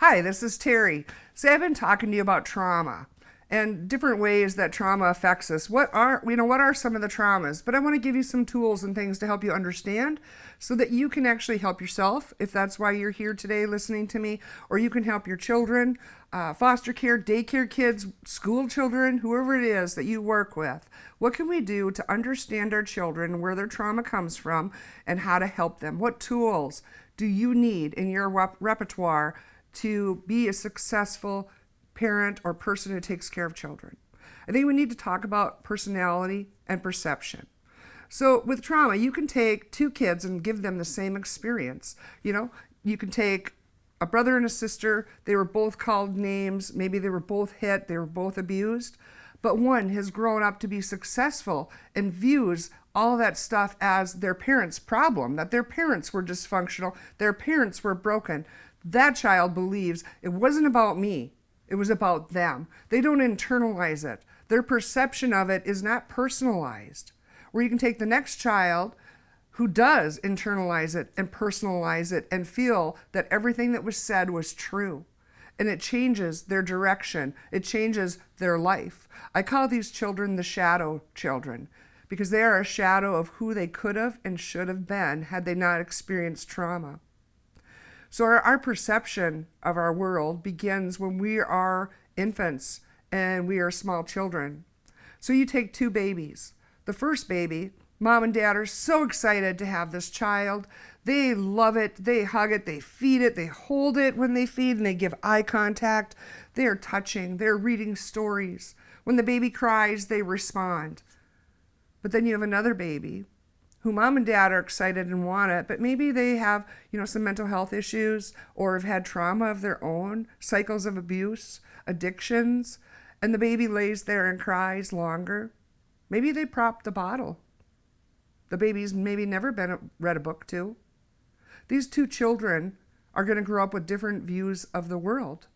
Hi, this is Terry. Say I've been talking to you about trauma and different ways that trauma affects us. What are some of the traumas? But I want to give you some tools and things to help you understand so that you can actually help yourself if that's why you're here today listening to me, or you can help your children, foster care, daycare kids, school children, whoever it is that you work with. What can we do to understand our children, where their trauma comes from, and how to help them? What tools do you need in your repertoire to be a successful parent or person who takes care of children? I think we need to talk about personality and perception. So with trauma, you can take two kids and give them the same experience. You can take a brother and a sister. They were both called names. Maybe they were both hit. They were both abused. But one has grown up to be successful and views all that stuff as their parents' problem, that their parents were dysfunctional, their parents were broken. That child believes it wasn't about me, it was about them. They don't internalize it. Their perception of it is not personalized. Where you can take the next child who does internalize it and personalize it and feel that everything that was said was true. And it changes their direction. It changes their life. I call these children the shadow children because they are a shadow of who they could have and should have been had they not experienced trauma. So our perception of our world begins when we are infants and we are small children. So you take two babies. The first baby, mom and dad are so excited to have this child. They love it. They hug it. They feed it. They hold it when they feed, and they give eye contact. They are touching. They're reading stories. When the baby cries, they respond. But then you have another baby who mom and dad are excited and want it, but maybe they have, some mental health issues or have had trauma of their own, cycles of abuse, addictions, and the baby lays there and cries longer. Maybe they prop the bottle. The baby's maybe never read a book to. These two children are going to grow up with different views of the world.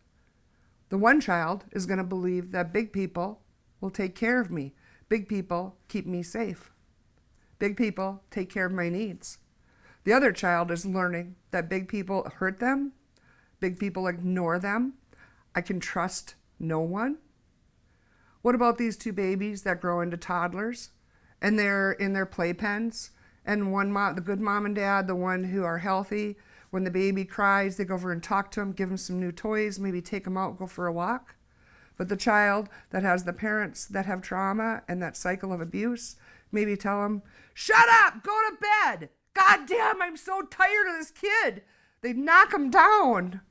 The one child is going to believe that big people will take care of me. Big people keep me safe. Big people take care of my needs. The other child is learning that big people hurt them. Big people ignore them. I can trust no one. What about these two babies that grow into toddlers and they're in their playpens? And the good mom and dad, the one who are healthy, when the baby cries, they go over and talk to him, give him some new toys, maybe take him out, go for a walk. But the child that has the parents that have trauma and that cycle of abuse, maybe tell him, shut up, go to bed. God damn, I'm so tired of this kid. They knock him down.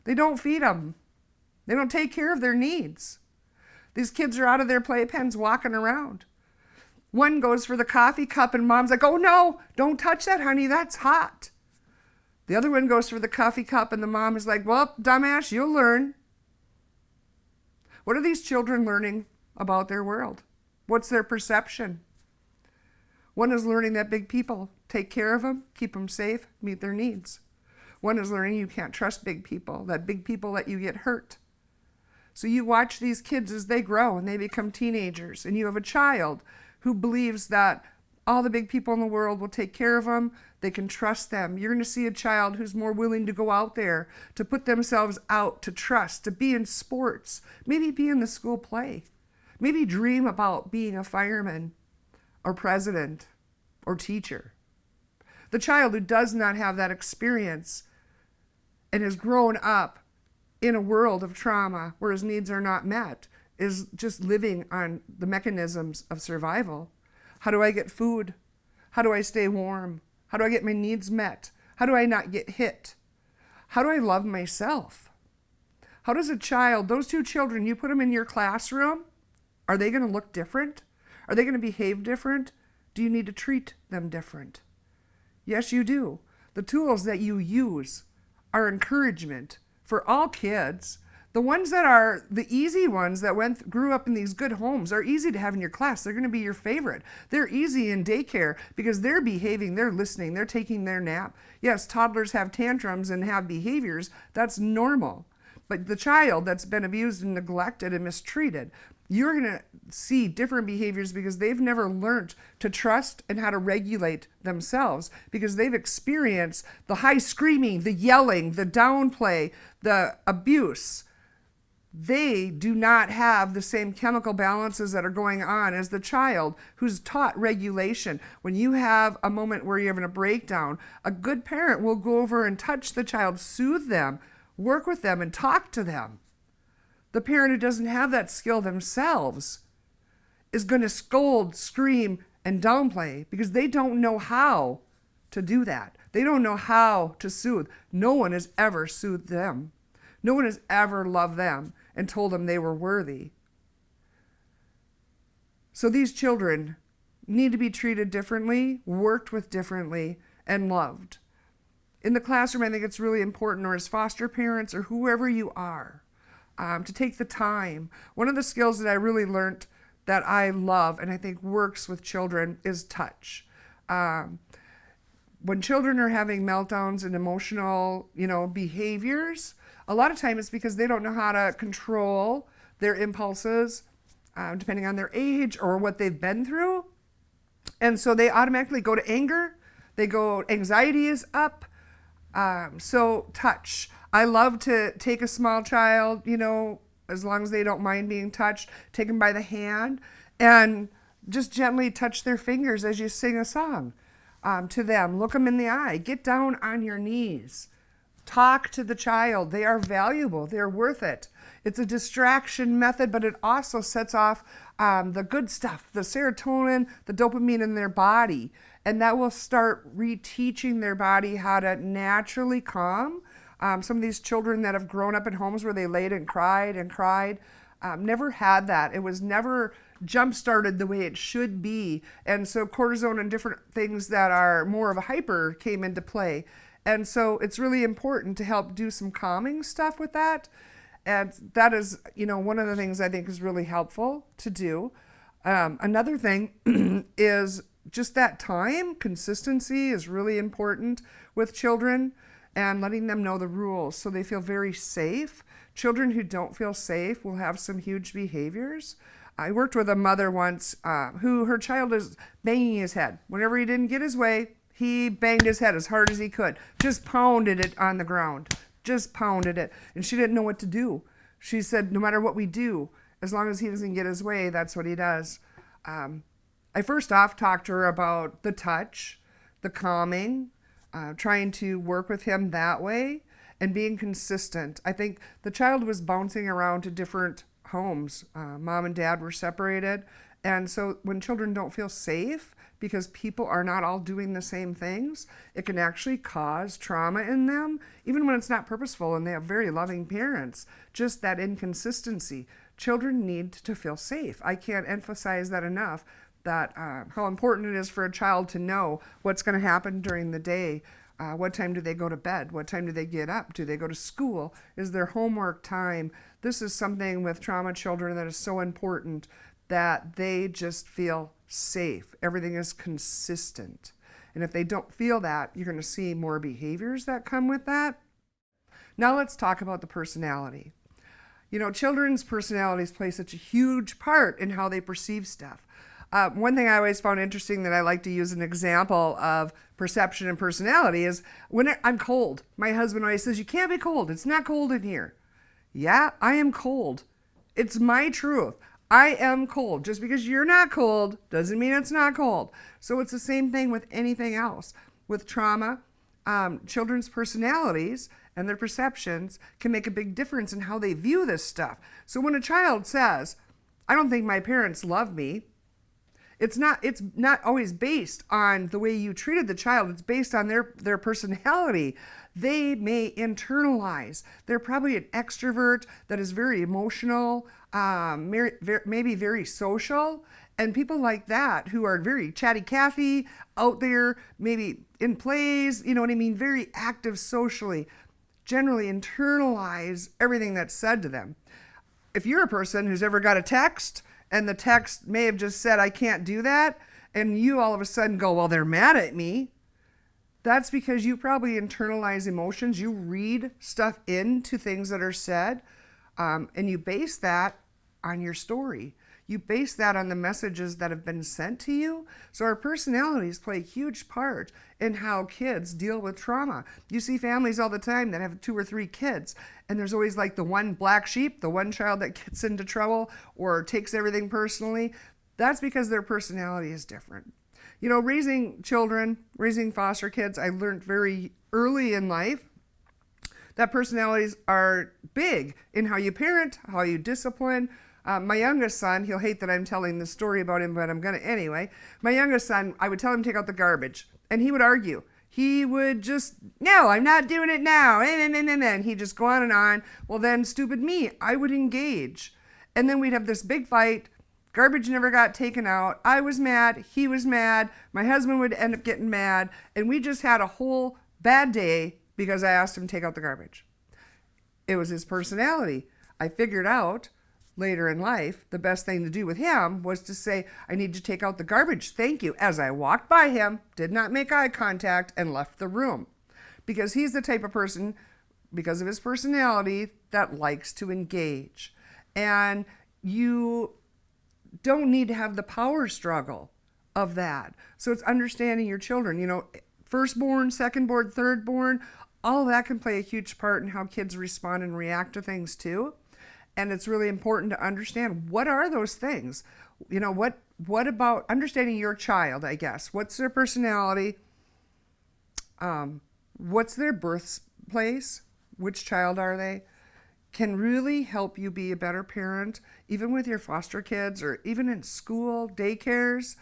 They don't feed him. They don't take care of their needs. These kids are out of their playpens walking around. One goes for the coffee cup and mom's like, oh no, don't touch that, honey, that's hot. The other one goes for the coffee cup and the mom is like, well, dumbass, you'll learn. What are these children learning about their world? What's their perception? One is learning that big people take care of them, keep them safe, meet their needs. One is learning you can't trust big people, that big people let you get hurt. So you watch these kids as they grow and they become teenagers, and you have a child who believes that all the big people in the world will take care of them, they can trust them. You're going to see a child who's more willing to go out there, to put themselves out, to trust, to be in sports, maybe be in the school play, maybe dream about being a fireman or president or teacher. The child who does not have that experience and has grown up in a world of trauma where his needs are not met is just living on the mechanisms of survival. How do I get food? How do I stay warm? How do I get my needs met? How do I not get hit? How do I love myself? How does a child, those two children, you put them in your classroom, are they going to look different? Are they going to behave different? Do you need to treat them different? Yes, you do. The tools that you use are encouragement for all kids. The ones that are the easy ones that grew up in these good homes are easy to have in your class. They're going to be your favorite. They're easy in daycare because they're behaving, they're listening, they're taking their nap. Yes, toddlers have tantrums and have behaviors. That's normal. But the child that's been abused and neglected and mistreated, you're going to see different behaviors because they've never learned to trust and how to regulate themselves, because they've experienced the high screaming, the yelling, the downplay, the abuse. They do not have the same chemical balances that are going on as the child who's taught regulation. When you have a moment where you're having a breakdown, a good parent will go over and touch the child, soothe them, work with them, and talk to them. The parent who doesn't have that skill themselves is going to scold, scream, and downplay because they don't know how to do that. They don't know how to soothe. No one has ever soothed them. No one has ever loved them and told them they were worthy. So these children need to be treated differently, worked with differently, and loved. In the classroom, I think it's really important, or as foster parents or whoever you are, to take the time. One of the skills that I really learned that I love and I think works with children is touch. When children are having meltdowns and emotional, behaviors, a lot of time it's because they don't know how to control their impulses, depending on their age or what they've been through. And so they automatically go to anger. Anxiety is up. So touch. I love to take a small child, as long as they don't mind being touched, take them by the hand and just gently touch their fingers as you sing a song to them. Look them in the eye. Get down on your knees. Talk to the child. They are valuable. They're worth it. It's a distraction method, but it also sets off the good stuff, the serotonin, the dopamine in their body. And that will start reteaching their body how to naturally calm. Some of these children that have grown up in homes where they laid and cried never had that. It was never jump-started the way it should be. And so cortisone and different things that are more of a hyper came into play. And so it's really important to help do some calming stuff with that. And that is, one of the things I think is really helpful to do. Another thing is just that time. Consistency is really important with children, and letting them know the rules so they feel very safe. Children who don't feel safe will have some huge behaviors. I worked with a mother once who her child is banging his head. Whenever he didn't get his way, he banged his head as hard as he could, just pounded it on the ground, just pounded it. And she didn't know what to do. She said, no matter what we do, as long as he doesn't get his way, that's what he does. I first off talked to her about the touch, the calming, trying to work with him that way, and being consistent. I think the child was bouncing around to different homes. Mom and dad were separated. And so when children don't feel safe, because people are not all doing the same things, it can actually cause trauma in them, even when it's not purposeful and they have very loving parents. Just that inconsistency. Children need to feel safe. I can't emphasize that enough, that how important it is for a child to know what's going to happen during the day. What time do they go to bed? What time do they get up? Do they go to school? Is there homework time? This is something with trauma children that is so important, that they just feel safe. Everything is consistent. And if they don't feel that, you're going to see more behaviors that come with that. Now let's talk about the personality. Children's personalities play such a huge part in how they perceive stuff. One thing I always found interesting that I like to use an example of perception and personality is when I'm cold. My husband always says, you can't be cold. It's not cold in here. Yeah, I am cold. It's my truth. I am cold. Just because you're not cold doesn't mean it's not cold. So it's the same thing with anything else. With trauma, children's personalities and their perceptions can make a big difference in how they view this stuff. So when a child says, I don't think my parents love me, it's not always based on the way you treated the child. It's based on their personality. They may internalize. They're probably an extrovert that is very emotional, maybe very social. And people like that who are very chatty Cathy, out there, maybe in plays, very active socially, generally internalize everything that's said to them. If you're a person who's ever got a text, and the text may have just said, I can't do that, and you all of a sudden go, well, they're mad at me, That's because you probably internalize emotions. You read stuff into things that are said, and you base that on your story. You base that on the messages that have been sent to you. So our personalities play a huge part in how kids deal with trauma. You see families all the time that have 2 or 3 kids, and there's always like the one black sheep, the one child that gets into trouble or takes everything personally. That's because their personality is different. You know, raising children, raising foster kids, I learned very early in life that personalities are big in how you parent, how you discipline. My youngest son, he'll hate that I'm telling this story about him, but I'm going to anyway. My youngest son, I would tell him to take out the garbage, and he would argue. He would just, no, I'm not doing it now. And he'd just go on and on. Well, then, stupid me, I would engage. And then we'd have this big fight. Garbage never got taken out. I was mad. He was mad. My husband would end up getting mad. And we just had a whole bad day because I asked him to take out the garbage. It was his personality. I figured out later in life, the best thing to do with him was to say, I need to take out the garbage. Thank you. As I walked by him, did not make eye contact, and left the room. Because he's the type of person, because of his personality, that likes to engage. And you don't need to have the power struggle of that. So it's understanding your children. You know, firstborn, secondborn, thirdborn, all of that can play a huge part in how kids respond and react to things too. And it's really important to understand, what are those things? You know, what about understanding your child, I guess? What's their personality? What's their birthplace? Which child are they? Can really help you be a better parent, even with your foster kids or even in school, daycares.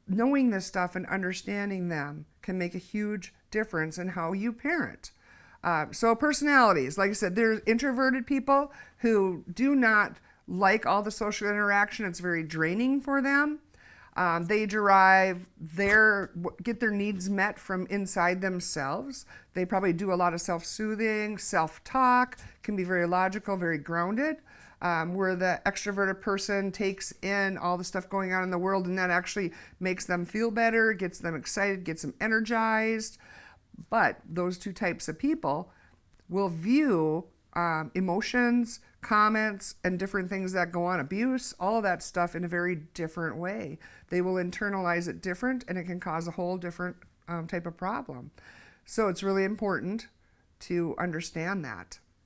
Knowing this stuff and understanding them can make a huge difference in how you parent. So personalities, like I said, there's introverted people who do not like all the social interaction. It's very draining for them. They get their needs met from inside themselves. They probably do a lot of self-soothing, self-talk, can be very logical, very grounded. Where the extroverted person takes in all the stuff going on in the world, and that actually makes them feel better, gets them excited, gets them energized. But those 2 types of people will view emotions, comments, and different things that go on, abuse, all of that stuff in a very different way. They will internalize it different, and it can cause a whole different type of problem. So it's really important to understand that.